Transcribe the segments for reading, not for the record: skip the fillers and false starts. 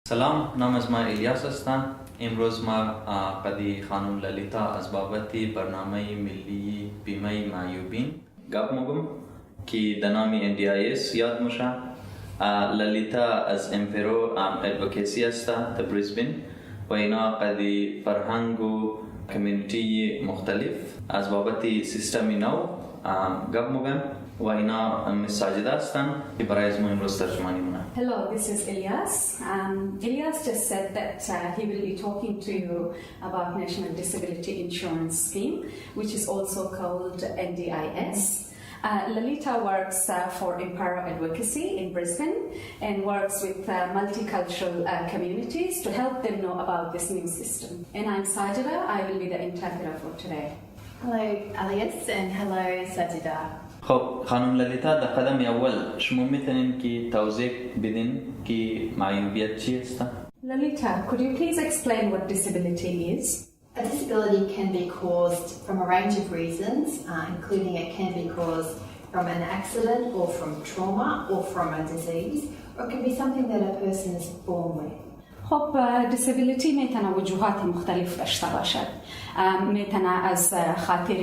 سلام، نام از ما الیاس هستم. امروز ما قدی خانم للیتا از بابت برنامه ملی بیمه معیوبین گپ مگم که در نام NDIS یاد میشه. للیتا از امپارو ادوکیسی است در بریزبن و اینا قدی فرهنگ و کمیونیتی مختلف از بابت سیستم نو گپ مگم و اینا مساجد هستن که برای از ما امروز ترجمانی مونه. Hello, this is Elias. Elias just said that he will be talking to you about National Disability Insurance Scheme, which is also called NDIS. Lalita works for AMPARO Advocacy in Brisbane and works with multicultural communities to help them know about this new system. And I'm Sajida. I will be the interpreter for today. Hello, Elias, and hello, Sajida. خب خانم للیتا در قدم اول شما میتونین که توضیح بدین که معیوبیت چی است؟ Lalita, could you please explain what disability is? A disability can be caused from a range of reasons, including it can be caused from an accident or from trauma or from a disease, or it can be something that a person is born with. خب disability میتونه وجوهات مختلف داشته باشد. میتونه از خاطر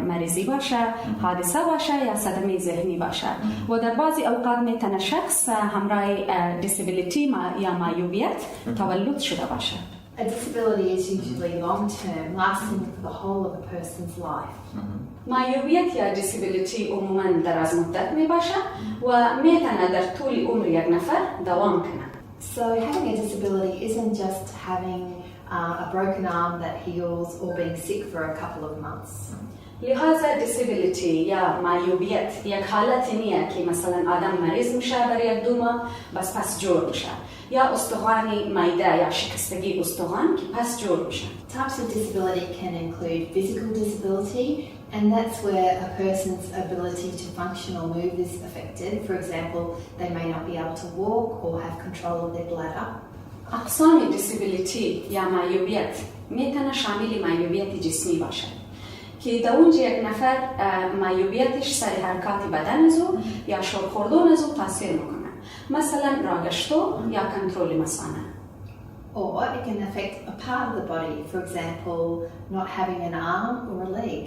مریضی باشه، حادثه باشه یا صدمه ذهنی باشه و در بعضی اوقات میتونه شخص همراه disability یا معیوبیت تولد شده باشه. A disability is usually long-term, lasting for the whole of a person's life. معیوبیت یا disability عموماً دراز مدت می باشه و میتونه در طول عمر یک نفر دوام کنه. So having a disability isn't just having a broken arm that heals or being sick for a couple of months. لحاظا disability یا معیوبیت یک حالت نیه که مثلا آدم مریض میشه برای یک 2 ماه پس جور میشه یا استخوان معده یا شکستگی استخوان که پس جور میشه. Types of disability can include physical disability, and that's where a person's ability to function or move is affected. For example, they may not be able to walk or have control of their bladder. اقسام disability یا معیوبیت میتونه شامل معیوبیت جسمی باشه که در اونجا یک نفر معیوبیتش سر حرکات بدن ازو یا شور خوردن ازو تاثیر میکنه، مثلا راگشتو یا کنترل مثانه. Or it can affect a part of the body, for example, not having an arm or a leg.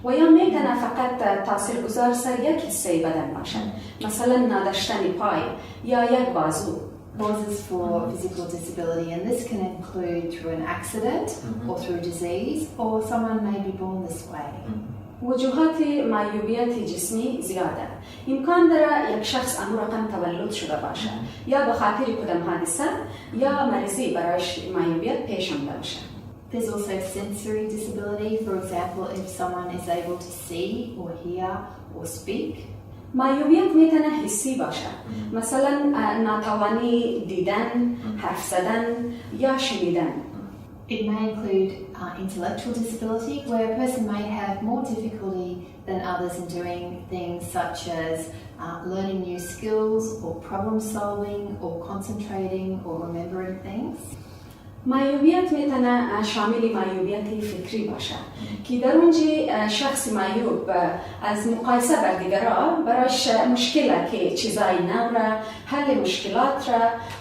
و یا میتونه فقط تاثیرگذار سر یک حصه بدن باشه، مثلا نداشتن پای یا یک بازو. Causes for physical disability, and this can include through an accident or through disease, or someone may be born this way. وجوهات معیوبیت جسمی زیاده. امکان داره یک شخص امو رقم تولد شده باشه یا به خاطر کدام حادثه یا مریضی برایش معیوبیت پیش آمده باشه. There's also sensory disability, for example, if someone is able to see or hear or speak. معیوبیت میتونه حسی باشه، مثلا ناتوانی دیدن، حرف زدن یا شنیدن. It may include intellectual disability, where a person may have more difficulty than others in doing things such as learning new skills or problem solving or concentrating or remembering things. معیوبیت میتونه شامل معیوبیت فکری باشه که در اونجا شخص معیوب از مقایسه بر دیگران برایش مشکله که چیزای نو را، حل مشکلات را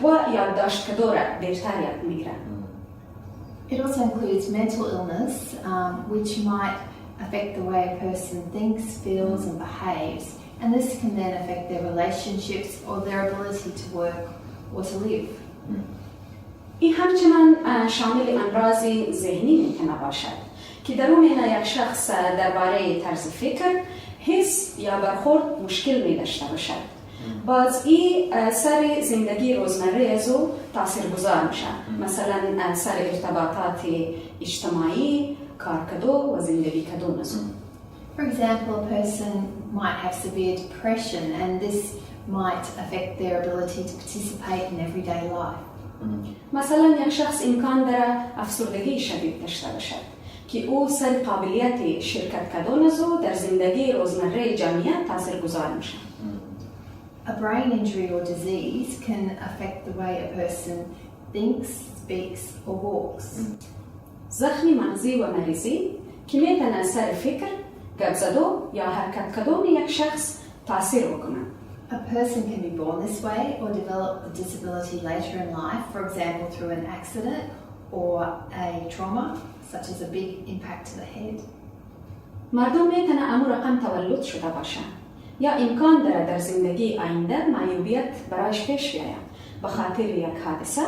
و یادداشت کردن را دیرتر یاد میگیره. It also includes mental illness, which might affect the way a person thinks, feels and behaves, and this can then affect their relationships or their ability to work or to live. این همچنان شامل امراض ذهنی میتونه باشد که در اون یک شخص درباره طرز فکر، حس یا برخورد مشکل می داشته باشد. باز این سر زندگی روزمره ازو تاثیرگذار میشه، مثلا سر ارتباطات اجتماعی، کار کردن و زندگی کردن ازو. For example, a person might have severe depression, and this might affect their ability to participate in everyday life. مثلا یک شخص امکان داره افسردگی شدید داشته باشد که او سر قابلیت شرکت کردن ازو در زندگی روزمره جمعیت تاثیرگذار میشه. A brain injury or disease can affect the way a person thinks, speaks or walks. زخم مغزی و مریضی که میتونه سر فکر، گپ زدن یا حرکت کردن یک شخص تاثیر بکنه. A person can be born this way or develop a disability later in life, for example through an accident or a trauma, such as a big impact to the head. مردم میتونه امو رقم تولد شده باشه یا امکان داره در زندگی آینده معیوبیت برایش پیش بیاید به خاطر یک حادثه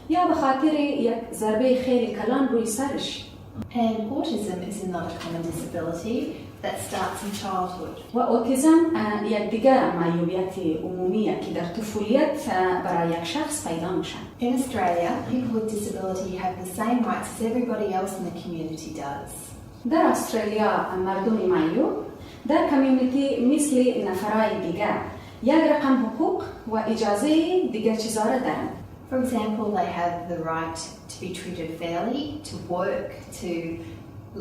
یا به خاطر یک ضربه خیلی کلان روی سرش. And autism is not a common disability that starts in childhood. و اوتیزم یک دیگه معیوبیت عمومیه که در طفولیت برای یک شخص پیدا میشه. In Australia, people with disability have the same rights as everybody else in the community does. در استرالیا مردم معیوب در کمیونیتی مثل نفرای دیگه یک رقم حقوق و اجازه دیگه چیزا را دارن. For example, they have the right to be treated fairly, to work, to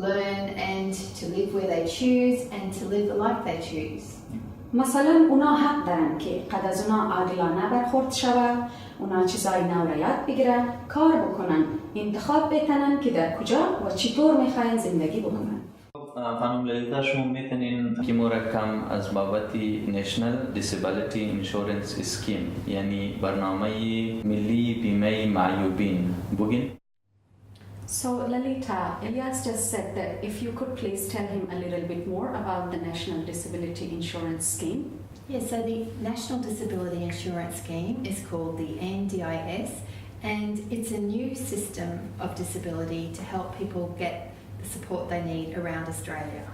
learn and to live where they choose and to live the life they choose. مثلا اونا حق دارن که قد از اونا عادلانه برخورد شوه، اونا چیزای نو را یاد بگیرن، کار بکنن، انتخاب بتنن که در کجا و چطور میخواین زندگی بکنن. خانم للیتا شما میتونین که مرکم از بابت نشنل دیسابیلیتی انشورنس اسکیم یعنی برنامه ملی بیمه معیوبین بگین؟ So Lalita, Elias just said that if you could please tell him a little bit more about the National Disability Insurance Scheme. Yes, so the National Disability Insurance Scheme is called the NDIS and it's a new system of disability to help people get the support they need around Australia.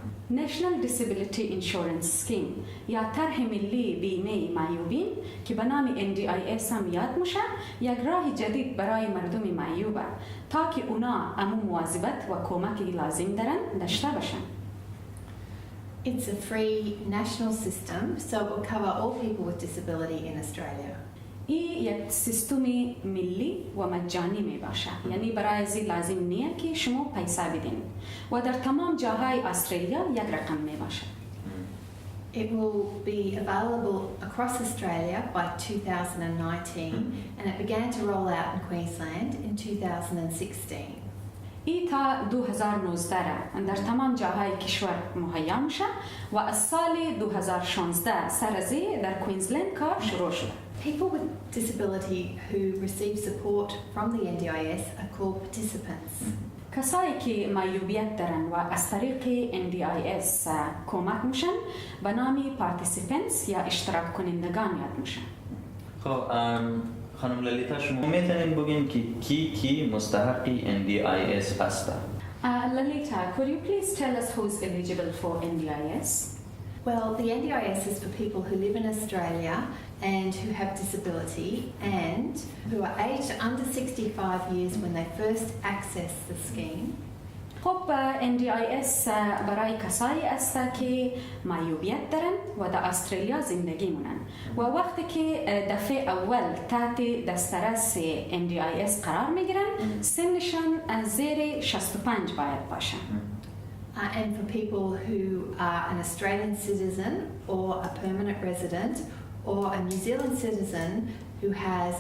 National Disability Insurance Scheme یا طرح ملی بیمه معیوبین که به نام NDIS هم یاد میشه یک راه جدید برای مردم معیوبه تا که اونا امو مواظبت و کمکی لازم دارن داشته باشن. It's a free national system so it will cover all people with disability in Australia. این یک سیستم ملی و مجانی می باشه یعنی برای زی لازم نیه که شما پیسه بدین و در تمام جاهای استرالیا یک رقم می باشه. It will be available across Australia by 2019 and it began to roll out in Queensland in 2016. این تا 2019 در تمام جاهای کشور مهیا میشه و از سال 2016 سرازی در کوینزلند کار شروع شده. People with disability who receive support from the NDIS are called participants. کسایی که معیوبیت دارن و از طریق NDIS کمک میشن به نام participants یا اشتراک کنندگان یاد میشن. خب خانم للیتا شما میتونین بگین که کی مستحقی NDIS هسته؟ Lalita, could you please tell us who is eligible for NDIS? Well, the NDIS is for people who live in Australia and who have disability and who are aged under 65 years when they first access the scheme. خب NDIS برای کسایی است که معیوبیت دارن و در استرالیا زندگی مونن و وقتی که دفعه اول تحت دسترس NDIS قرار میگیرن سنشان زیر 65 باید باشن. And for people who are an Australian citizen or a permanent resident or a New Zealand citizen who has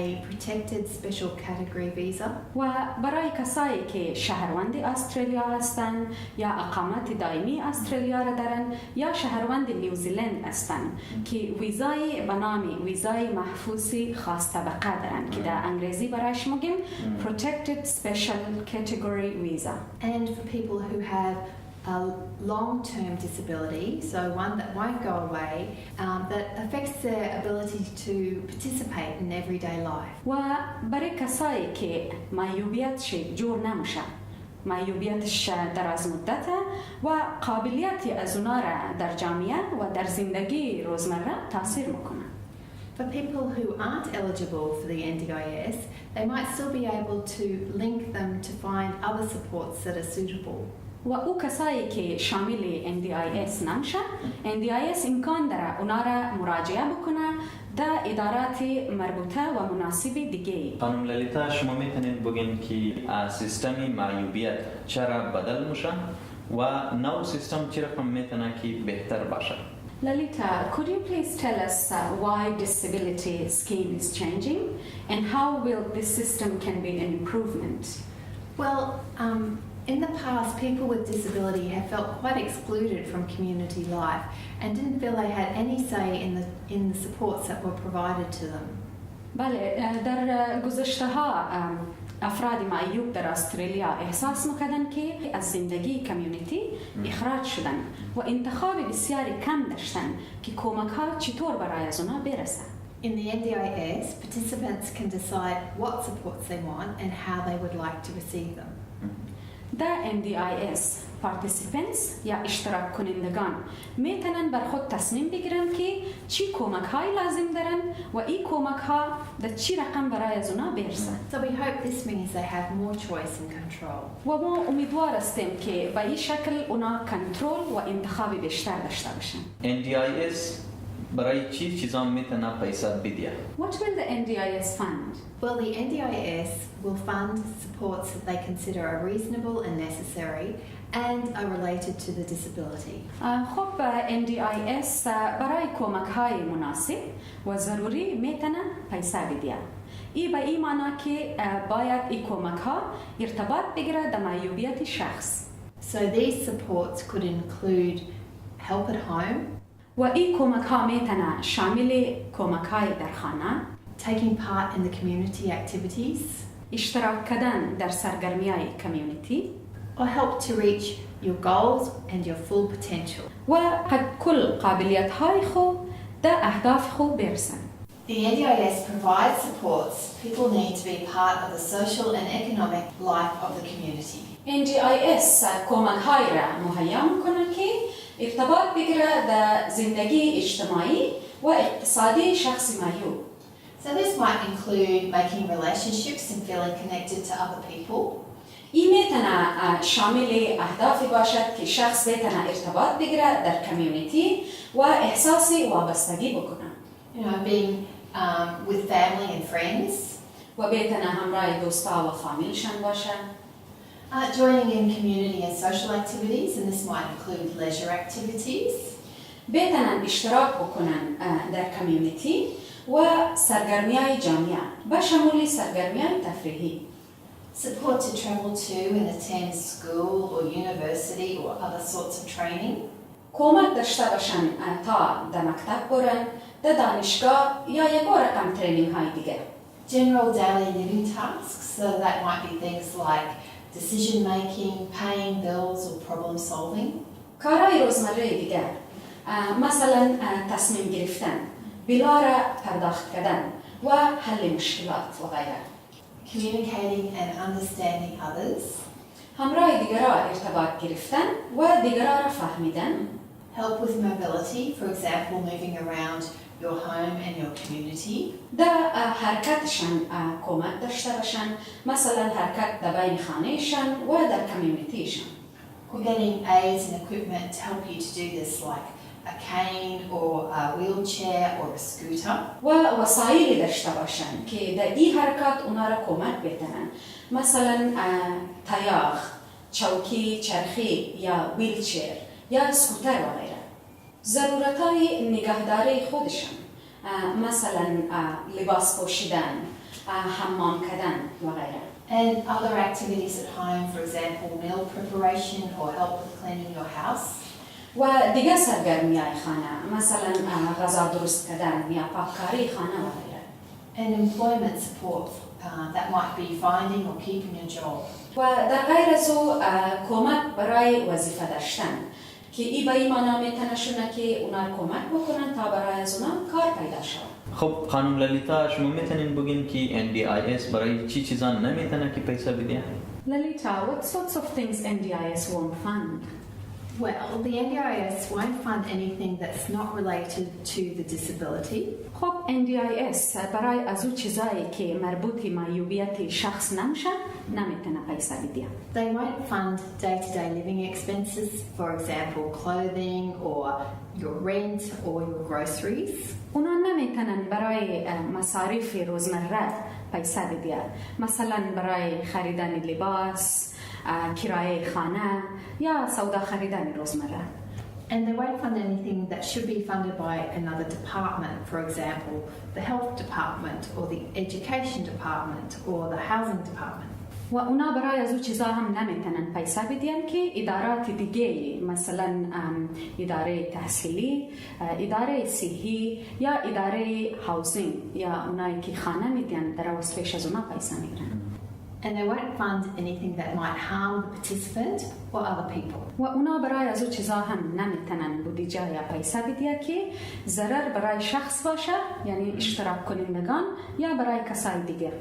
a protected special category visa. و برای کسایی که شهروند استرالیا هستند یا اقامت دائمی استرالیا را دارن یا شهروند نیوزیلند هستند که ویزای به نام ویزای محفوظی خاص طبقه دارن که در انگلیسی برایش میگیم protected special category visa. And for people who have a long-term disability, so one that won't go away, that affects their ability to participate in everyday life. و برای کسایی که معیوبیتش جور نمیشه معیوبیتش دراز مدته و قابلیتی از اونا را در جامعه و در زندگی روزمره تاثیر میکنه. For people who aren't eligible for the NDIS, they might still be able to link them to find other supports that are suitable. و او کسایی که شامل NDIS نمیشه NDIS امکان داره اونا را مراجعه بکنه در ادارات مربوطه و مناسب دیگه. خانم للیتا شما میتونین بگین که سیستم معیوبیت چرا بدل میشه و نو سیستم چرا کم میتونه که بهتر باشه؟ Lalita, could you please tell us why disability scheme is changing and how will this system can be an improvement? Well, In the past, people with disability have felt quite excluded from community life and didn't feel they had any say in the supports that were provided to them. بله در گذشته‌ها افراد معیوب در استرالیا احساس می‌کردند که از زندگی کمیونیتی اخراج شدن و انتخاب بسیاری کم داشتند که کمک‌ها چطور برای از آنها برسد. In the NDIS, participants can decide what supports they want and how they would like to receive them. در NDIS participants یا اشتراک کنندگان میتونن بر خود تصمیم بگیرن که چی کمک‌های لازم دارن و این کمک‌ها در چی رقم برای از اونا برسن. So we hope this means they have more choice and control. و ما امیدوار هستیم که به این شکل اونا کنترل و انتخاب بیشتر داشته باشن. NDIS برای چی چیزا میتونه پیسه بده؟ What will the NDIS fund? Well, the NDIS will fund supports that they consider are reasonable and necessary and are related to the disability. خب NDIS برای کمک‌های مناسب و ضروری میتونه پیسه بده. این به این معنی که باید این کمک‌ها ارتباط بگیره در معیوبیت شخص. So these supports could include help at home, و این کمک‌ها میتونه شامل کمک‌های در خانه، taking part in the community activities, اشتراک کردن در سرگرمی‌های کمیونیتی or help to reach your goals and your full potential. و قد کل قابلیت‌های خود در اهداف خود برسن. The NDIS provides supports people need to be part of the social and economic life of the community. NDIS کمک‌های را مهیا می‌کنه که ارتباط بگیره در زندگی اجتماعی و اقتصادی شخص معیوب. So this might include making relationships and feeling connected to other people. این میتونه شامل اهدافی باشد که شخص بتونه ارتباط بگیره در کمیونیتی و احساس وابستگی بکنه. You know, being with family and friends. و بتونه همراه دوستا و فامیلشان باشه. Joining in community and social activities, and this might include leisure activities. بتونن اشتراک بکنن در کمیونیتی و سرگرمی‌های جامعه به شمول سرگرمی‌های تفریحی. Support to travel to and attend school or university or other sorts of training. کمک داشته باشن تا در مکتب برن، در دانشگاه یا یک رقم ترینینگ های دیگه. General daily living tasks, so that might be things like decision making, paying bills or problem solving. کارهای روزمره دیگر مثلا تصمیم گرفتن، بلا را پرداخت کردن و حل مشکلات و غیره. Communicating and understanding others. همراه دیگران ارتباط گرفتن و دیگران را فهمیدن. Help with mobility, for example, moving around your home and your community. در حرکتشان کمک داشته باشن، مثلا حرکت در بین خانهشان و در کمیونیتیشان. Or getting aids and equipment to help you to do this, like a cane or a wheelchair or a scooter. و وسایلی داشته باشن که در این حرکات اونا را کمک بتنن، مثلا تیاغ، چوکی چرخی یا ویلچر یا سکوتر و غیره. ضرورت‌های نگهداری خودشان، مثلا لباس پوشیدن، حمام کردن و غیره. And other activities at home, for example, meal preparation or help with cleaning your house. و دیگه سرگرمی‌های خانه، مثلا غذا درست کردن یا پاککاری خانه و غیره. And employment support, that might be finding or keeping a job. و در غیر از او کمک برای وظیفه داشتن که این به این معنا میتونه شونه که اونا کمک بکنن تا برای از اونا کار پیدا شود. خب خانم للیتا، شما میتونین بگین که NDIS برای چی چیزا نمیتونه که پیسه بده؟ Lalita, what sorts of things NDIS won't fund? Well, the NDIS won't fund anything that's not related to the disability. خب NDIS برای از اون چیزایی که مربوط به معیوبیت شخص نمیشه نمیتونه پیسه بده. They won't fund day-to-day living expenses, for example, clothing or your rent or your groceries. اونا نمیتونن برای مصارف روزمره پیسه بده، مثلا برای خریدن لباس، کرایه خانه یا سودا خریدن روزمره. And they won't fund anything that should be funded by another department, for example, the health department or the education department or the housing department. و اونا برای از او چیزا هم نمیتونن پیسه بدین که ادارات دیگه مثلا اداره تحصیلی، اداره صحی یا اداره هاوسینگ یا اونایی که خانه میدین در واسطش از اونا پیسه میگیرن. And they won't fund anything that might harm the participant or other people. و اونا برای از او چیزا هم نمیتونن بودجه یا پیسه بدین که ضرر برای شخص باشه، یعنی اشتراک کنندگان یا برای کسای دیگه.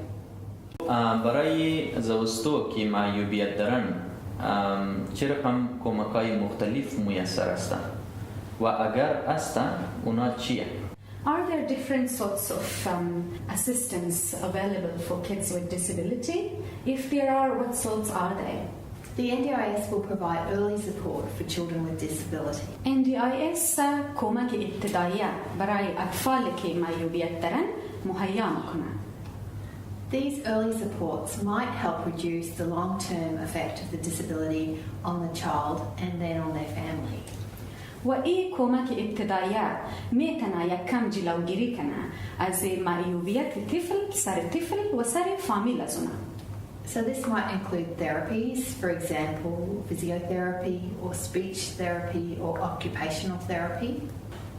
برای زوستو که معیوبیت دارن چه رقم کمک‌های مختلف میسر هستن و اگر هستن اونا چیه؟ Are there different sorts of assistance available for kids with disability? If there are, what sorts are they? The NDIS will provide early support for children with disability. NDIS کمک ابتدایی برای اطفال که معیوبیت دارن مهیا میکنن. These early supports might help reduce the long-term effect of the disability on the child and then on their family. و این کمک ابتدایی میتونه یک کم جلوگیری کنه از معیوبیت طفل سر طفل و سر فامیل از اونا. So this might include therapies, for example, physiotherapy or speech therapy or occupational therapy.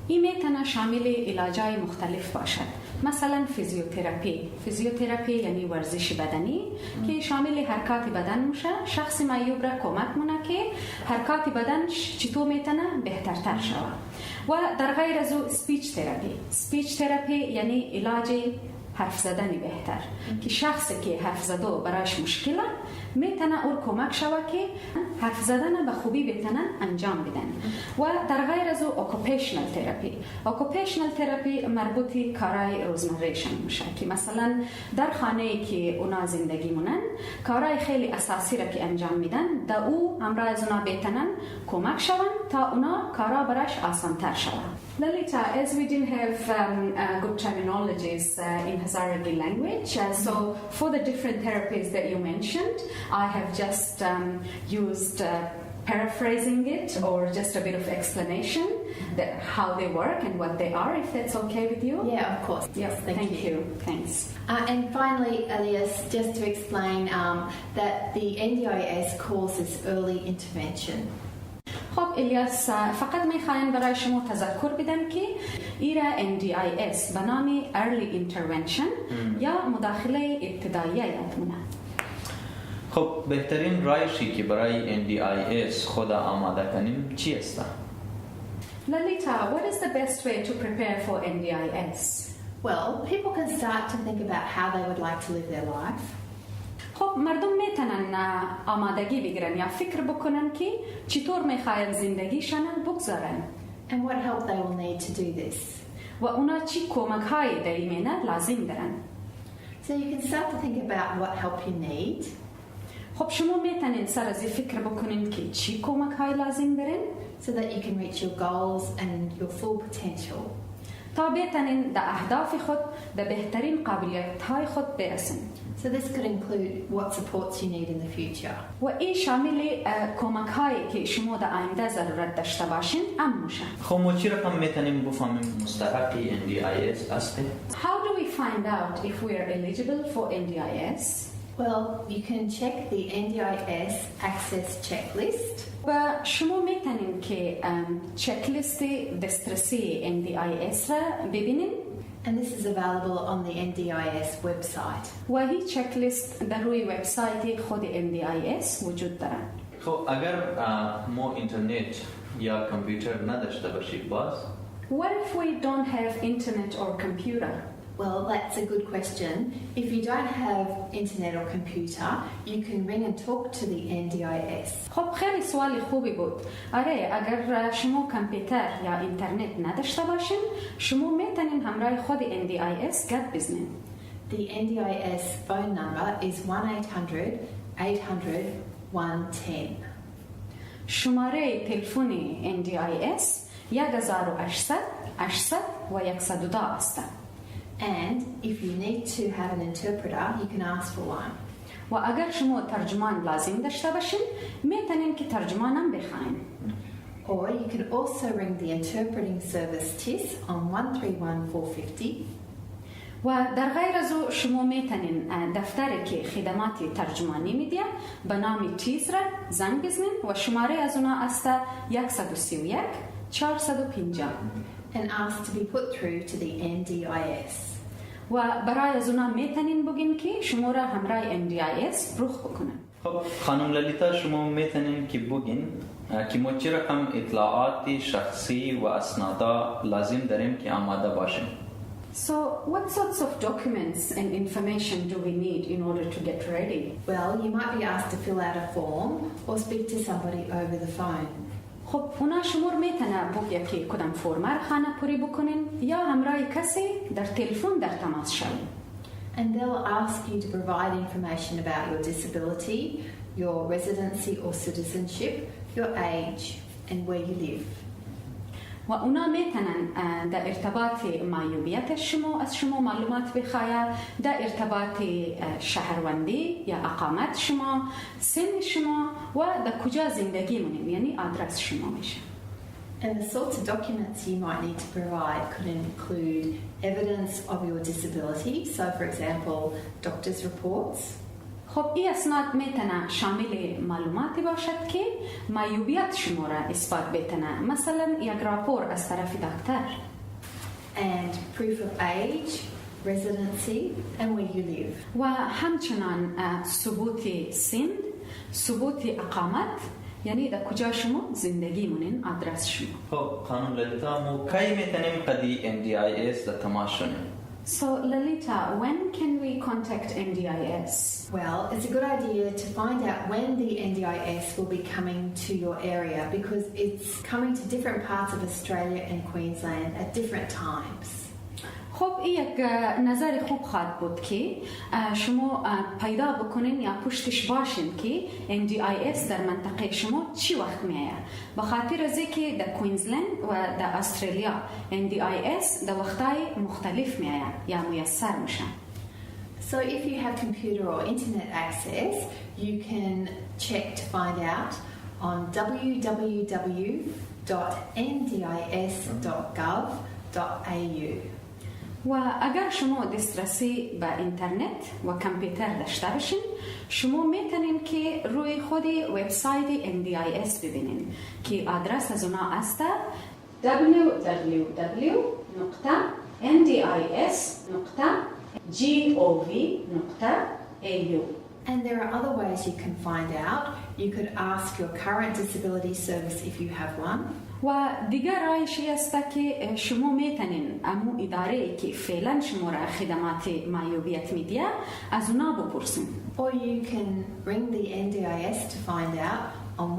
این میتونه شامل علاجای مختلف باشد. مثلا فیزیوتراپی یعنی ورزش بدنی که شامل حرکات بدن میشه. شخص معیوب را کمک مونه که حرکات بدن چطور میتونه بهترتر شود. و در غیر از او سپیچ تراپی یعنی علاج حرف زدن بهتر که شخصی که حرف زدو برایش مشکله میتونه اون کمک شوه که حرف زدن به خوبی بتونن انجام بدن. و در غیر از او اوکوپیشنال تراپی مربوطی کارای روزمرهشان میشه که مثلا در خانه‌ای که اونا زندگی مونن کارای خیلی اساسی را که انجام میدن دا او همراه از اونا بتونن کمک شون تا اونا کارا براش آسان‌تر شوه. Lalita, as we didn't have good terminologies in Hazaragi language, so for the different therapies that you mentioned, I have just used paraphrasing it or just a bit of explanation that how they work and what they are, if that's okay with you. Yeah, of course. Yes, thank you. Thanks. And finally, Elias, just to explain that the NDIS calls this early intervention. خب الیاس فقط میخوایم برای شما تذکر بدم که ایرا NDIS به نام Early Intervention یا مداخله ابتدایی یادمونه. خب بهترین رایشی که برای NDIS خود آماده کنیم چی است؟ Lalita, what is the best way to prepare for NDIS? Well, people can start to think about how they would like to live their life. خب مردم میتونن آمادگی بگیرن یا فکر بکنن که چطور میخواین زندگیشان بگذارن. And what help they will need to do this. و اونا چی کمک های در این لازم دارن. So you can start to think about what help you need. خب شما میتونین سر از فکر بکنین که چی کمک های لازم دارن. So that you can reach your goals and your full potential. تا بتونین در اهداف خود در بهترین قابلیت های خود برسن. So this could include what supports you need in the future. و این شامل کمک هایی که شما در آینده ضرورت داشته باشین میشه. خب ما چی رقم میتونیم بفهمیم مستحق NDIS هستی؟ How do we find out if we are eligible for NDIS? Well, you can check the NDIS access checklist. و شما میتونین که چک لیست دسترسی NDIS را ببینین. And this is available on the NDIS website. و هی چک لیست در روی وبسایت خود NDIS وجود داره. خب اگر ما اینترنت یا کامپیوتر نداشته باشیم باز؟ What if we don't have internet or computer? Well, that's a good question. If you don't have internet or computer, you can ring and talk to the NDIS. خب خیلی سوال خوبی بود. آره اگر شما کامپیوتر یا اینترنت نداشته باشین شما میتونین همراه خود NDIS گپ بزنین. The NDIS phone number is 1-800-800-110. شماره تلفن NDIS 1800 800 و 112 است. And if you need to have an interpreter, you can ask for one. و اگر شما ترجمان لازم داشته باشین میتونین که ترجمانم بخواین. Or you can also ring the interpreting service TIS on 131450. و در غیر از او شما میتونین دفتری که خدمات ترجمانی میده به نام تیز را زنگ بزنین و شماره از اونا است 131 450 and ask to be put through to the NDIS. و برای از اونا میتونین بگین که شما را همراه NDIS رخ بکنن. خب خانم للیتا شما میتونین که بگین که ما چه رقم اطلاعات شخصی و اسنادا لازم داریم که آماده باشیم. So what sorts of documents and information do we need in order to get ready? Well, you might be asked to fill out a form or speak to somebody over the phone. خب اونا شمار میتونه بگه که کدام فرمر خانه پوری بکنین یا همراه کسی در تلفن در تماس شوین. And they'll ask you to provide information about your disability, your residency or citizenship, your age and where you live. و اونا میتونن در ارتباط معیوبیت شما از شما معلومات بخواهد، در ارتباط شهروندی یا اقامت شما، سن شما و در کجا زندگی مونین، یعنی آدرس شما میشه. And the sorts of documents you might need to provide could include evidence of your disability, so for example, doctor's reports. خب این اسناد میتونه شامل معلوماتی باشد که معیوبیت شما را اثبات بتونه، مثلا یک راپور از طرف دکتر. And proof of age, residency and where you live. و همچنان ثبوت سن، ثبوت اقامت، یعنی در کجا شما زندگی مونین، آدرس شما. خب خانم للیتا ما کی میتونیم قدی NDIS در تماس شویم؟ So Lalita, when can we contact NDIS? Well, it's a good idea to find out when the NDIS will be coming to your area because it's coming to different parts of Australia and Queensland at different times. خب یک نظر خوب خواهد بود که شما پیدا بکنین یا پشتش باشین که NDIS در منطقه شما چی وقت میآید. به خاطر از اینکه در کوینزلند و در استرالیا NDIS در وقتهای مختلف میآید یا میسر میشن. So if you have computer or internet access, you can check to find out on www.ndis.gov.au. و اگر شما دسترسی به اینترنت و کامپیوتر داشته باشین، شما میتونین که روی خود وبسایت NDIS ببینین که آدرس از اونا است www.ndis.gov.au. And there are other ways you can find out. You could ask your current disability service if you have one. و دیگر راهشی است که شما میتونین امو اداره که فعلا شما را خدمات معیوبیت میده از اونا بپرسین. Or you can ring the NDIS to find out on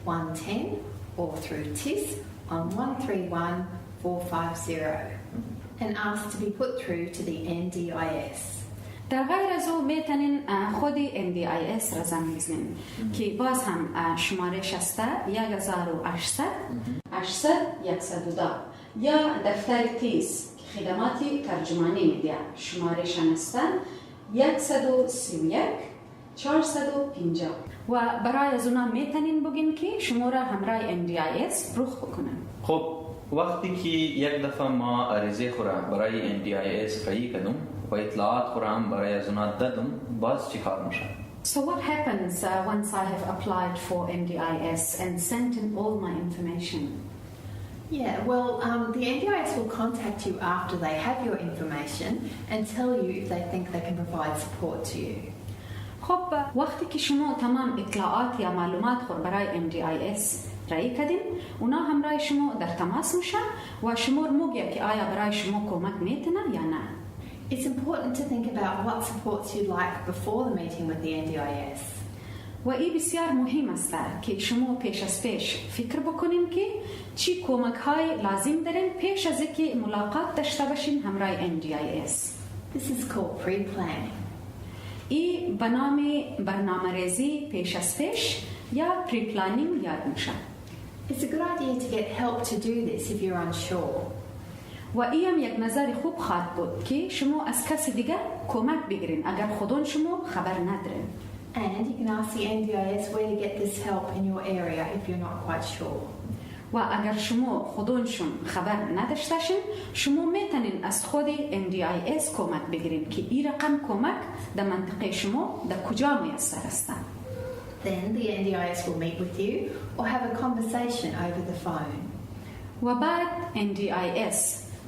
1-800-800-110 or through TIS on 131-450 and ask to be put through to the NDIS. در غیر از او میتونین خود NDIS را زنگ بزنین که باز هم شمارش است 1800 800 110 یا دفتر تیز که خدمات ترجمانی میده شمارش است 131 450 و برای از اونا میتونین بگین که شما را همراه NDIS رخ بکنن. خب وقتی که یک دفعه ما عریضه خورا برای NDIS خواهی کردم و اطلاعات خورا هم برای از اونا دادم، باز چی کار میشه؟ So what happens once I have applied for NDIS and sent in all my information? Yeah, well, the NDIS will contact you after they have your information and tell you if they think they can provide support to you. خب وقتی که شما تمام اطلاعات یا معلومات خور برای NDIS رای کردین، اونا همراه شما در تماس میشن و شما میگه که آیا برای شما کمک میتونه یا نه. It's important to think about what supports you'd like before the meeting with the NDIS. و این بسیار مهم است که شما پیش از پیش فکر بکنیم که چی کمک های لازم دارین پیش از اینکه ملاقات داشته باشین همراه NDIS. This is called pre-planning. این به نام برنامه‌ریزی پیش از پیش یا pre-planning یاد میشه. It's a good idea to get help to do this if you're unsure. و این هم یک نظر خوب خواهد بود که شما از کسی دیگر کمک بگیرین اگر خودون شما خبر ندارین. And you can ask the NDIS where to get this help in your area if you're not quite sure. و اگر شما خودشون خبر نداشتین شما میتونین از خود NDIS کمک بگیرین که این رقم کمک در منطقه شما در کجا میسر هستن. Then the NDIS will meet with you or have a conversation over the phone. و بعد NDIS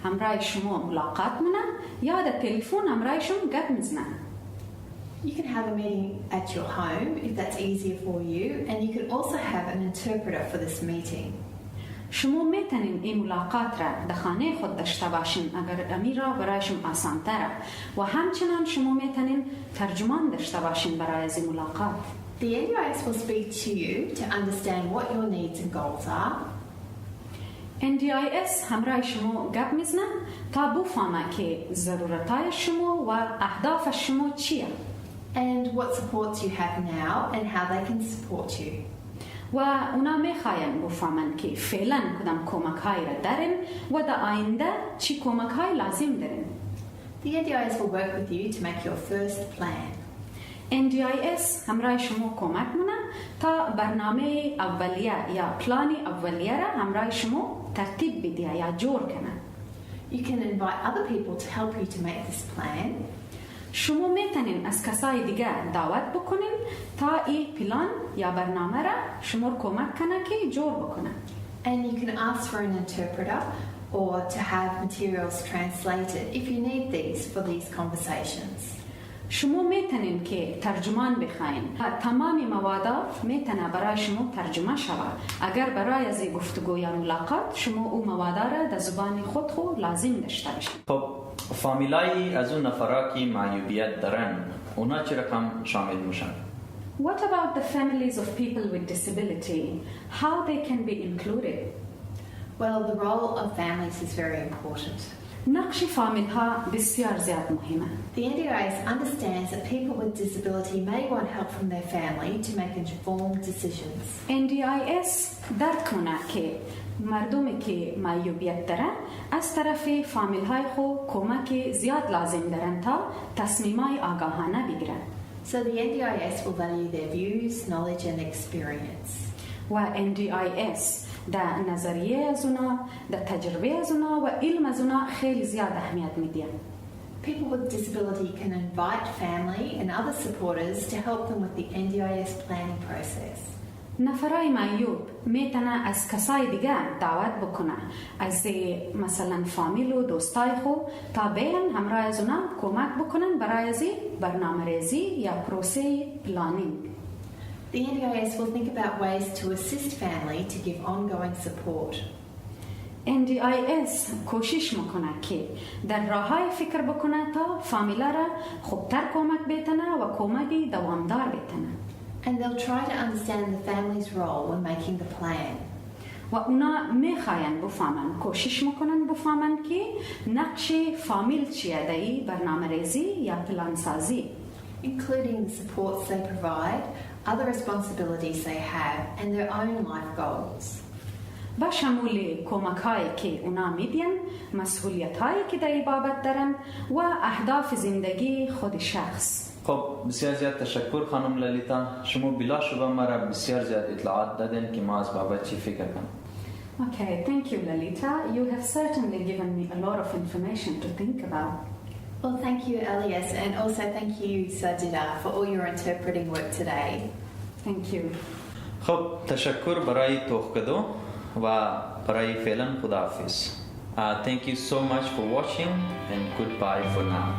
همراه شما ملاقات منه یا در تلفن همراهشون گپ میزنن. You can have a meeting at your home if that's easier for you, and you can also have an interpreter for this meeting. شما میتونین این ملاقات را در خانه خود داشته باشین اگر امیرا برایشون آسان تره و همچنان شما میتونین ترجمان داشته باشین برای از این ملاقات. The NDIS will speak to you to understand what your needs and goals are. NDIS همراه شما گپ میزنه تا بفهمه که ضرورتای شما و اهداف شما چیه. And what supports you have now and how they can support you. و اونا میخواین بفهمن که فعلا کدام کمک های را دارین و در آینده چی کمک های لازم دارین. The NDIS will work with you to make your first plan. NDIS همراه شما کمک منه تا برنامه اولیه یا پلان اولیه را همراه شما ترتیب بده یا جور کنه. You can invite other people to help you to make this plan. شما میتونین از کسای دیگه دعوت بکنین تا این پلان یا برنامه را شما کمک کنه که جور بکنه. And you can ask for an interpreter or to have materials translated if you need these for these conversations. شما میتونین که ترجمان بخواین. تمام موادا میتونه برای شما ترجمه شود. اگر برای از گفتگو یا ملاقات شما او موادا را در زبان خود لازم داشته باشین. خب فامیلای از اون نفرا که معیوبیت دارن اونا چه رقم شامل میشن؟ What about the families of people with disability? How they can be included? Well, the role of families is very important. نقش فامیل ها بسیار زیاد مهمه. The NDIS understands that people with disability may want help from their family to make informed decisions. NDIS درک کنه که مردمی که معیوبیت دارن از طرف فامیل های خود کمک زیاد لازم دارن تا تصمیمای آگاهانه بگیرن. So the NDIS will value their views, knowledge and experience. و NDIS در نظریه از اونا، در تجربه از اونا و علم از اونا خیلی زیاد اهمیت میدین. People with disability can invite family and other supporters to help them with the NDIS planning process. نفرای معیوب میتونه از کسای دیگه دعوت بکنه از مثلا فامیل و دوستای خو تا بیان همراه از اونا کمک بکنن برای از برنامه ریزی یا پروسه پلانینگ. The NDIS will think about ways to assist family to give ongoing support. NDIS کوشش میکنه که در راههای فکر بکنه تا فامیلا را خوبتر کمک بتنه و کمکی دوامدار بتنه. And they'll try to understand the family's role when making the plan. و اونا میخواین بفهمن، کوشش میکنن بفهمن که نقش فامیل چیه در این برنامه ریزی یا پلان سازی. Including the supports they provide, other responsibilities they have, and their own life goals. با شمول کمک هایی که اونا میدین، مسئولیت هایی که در این بابت دارن و اهداف زندگی خود شخص. خب بسیار زیاد تشکر خانم للیتا. شما بلا شبه مرا بسیار زیاد اطلاعات دادن که ما از بابت چی فکر کنم. Okay, thank you Lalita. You have certainly given me a lot of information to think about. Well, thank you, Elias, and also thank you, Sajida, for all your interpreting work today. Thank you. خب تشکر برای توقیدو و برای فعلا خداحافظ. Thank you so much for watching and goodbye for now.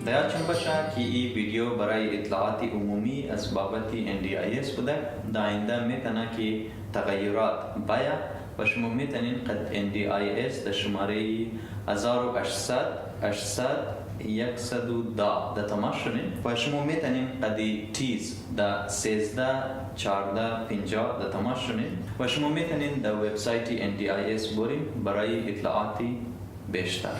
یادتون باشه که این ویدیو برای اطلاعات عمومی از بابت NDIS بوده. در آینده میتونه که تغییرات بیاد و شما میتونین قد NDIS در شماره 1800 800 110 در تماس شدین و شما میتونین قد تیز در 13 14 50 در تماس شدین و شما میتونین در وبسایت NDIS برین برای اطلاعاتی بیشتر.